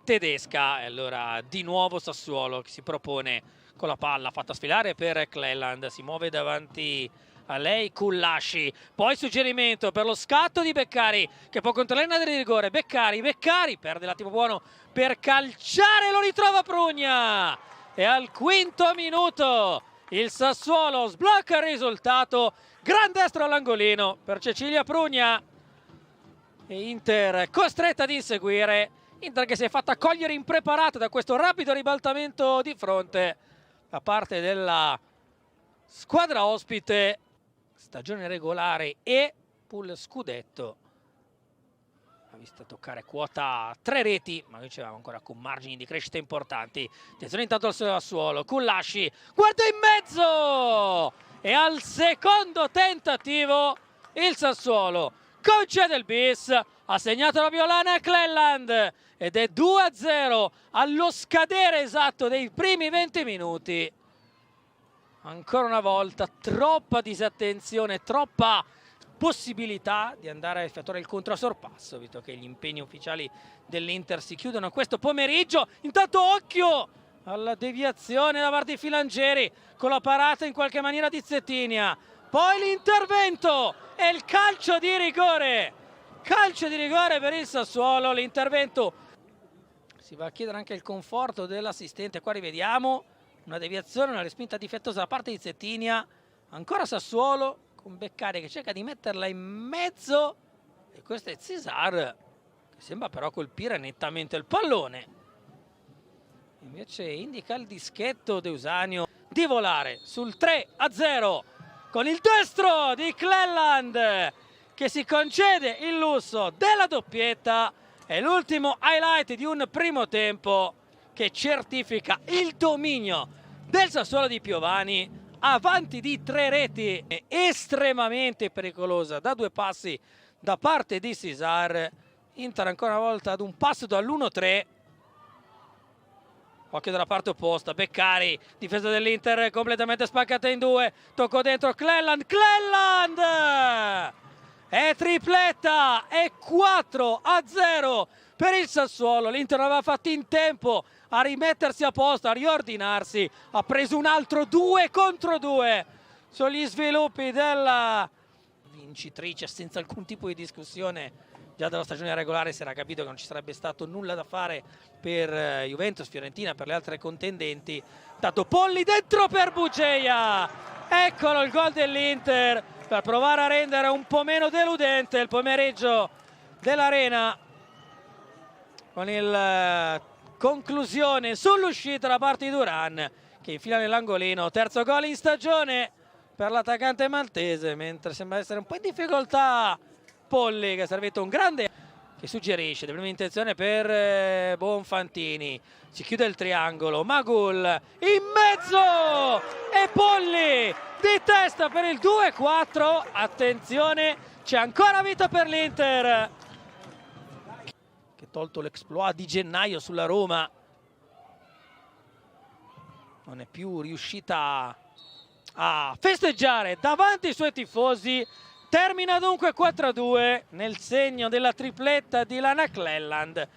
tedesca. E allora di nuovo Sassuolo che si propone con la palla fatta sfilare per Cleland, si muove davanti a lei Kullashi, poi suggerimento per lo scatto di Beccari che può controllare in area di rigore. Beccari perde l'attimo buono per calciare, lo ritrova Prugna e al quinto minuto il Sassuolo sblocca il risultato, gran destro all'angolino per Cecilia Prugna e Inter costretta ad inseguire. Inter che si è fatta cogliere impreparata da questo rapido ribaltamento di fronte da parte della squadra ospite. Stagione regolare e pool scudetto ha visto toccare quota 3 reti, ma noi dicevamo ancora con margini di crescita importanti. Attenzione intanto al Sassuolo, Kullashi guarda in mezzo e al secondo tentativo il Sassuolo concede il bis, ha segnato la violana Cleland ed è 2-0 allo scadere esatto dei primi 20 minuti. Ancora una volta troppa disattenzione, troppa possibilità di andare a effettuare il controsorpasso, visto che gli impegni ufficiali dell'Inter si chiudono questo pomeriggio. Intanto occhio alla deviazione da parte di Filangieri con la parata in qualche maniera di Zettinia. Poi l'intervento e il calcio di rigore. Calcio di rigore per il Sassuolo, l'intervento. Si va a chiedere anche il conforto dell'assistente, qua rivediamo. Una deviazione, una respinta difettosa da parte di Zettinia. Ancora Sassuolo con Beccari che cerca di metterla in mezzo. E questo è Cesar che sembra però colpire nettamente il pallone. Invece indica il dischetto Deusanio di volare sul 3-0 con il destro di Cleland che si concede il lusso della doppietta. È l'ultimo highlight di un primo tempo che certifica il dominio del Sassuolo di Piovani, avanti di 3 reti, estremamente pericolosa da 2 passi da parte di Cesar. Inter ancora una volta ad un passo dall'1-3. Occhio dalla parte opposta, Beccari, difesa dell'Inter completamente spaccata in 2, toccò dentro Cleland, è tripletta, è 4-0 per il Sassuolo. L'Inter aveva fatto in tempo a rimettersi a posto, a riordinarsi, ha preso un altro 2 contro 2 sugli sviluppi della vincitrice senza alcun tipo di discussione. Già dalla stagione regolare si era capito che non ci sarebbe stato nulla da fare per Juventus, Fiorentina, per le altre contendenti. Dato Polli dentro per Bugeia, eccolo il gol dell'Inter per provare a rendere un po' meno deludente il pomeriggio dell'Arena con il conclusione sull'uscita da parte di Duran che infila nell'angolino. Terzo gol in stagione per l'attaccante maltese, mentre sembra essere un po' in difficoltà Polli, che ha servito un grande che suggerisce di prima intenzione per Bonfantini. Si chiude il triangolo, Magul in mezzo e Polli di testa per il 2-4. Attenzione, c'è ancora vita per l'Inter che, tolto l'exploit di gennaio sulla Roma, non è più riuscita a festeggiare davanti ai suoi tifosi. Termina dunque 4-2 nel segno della tripletta di Lana Cleland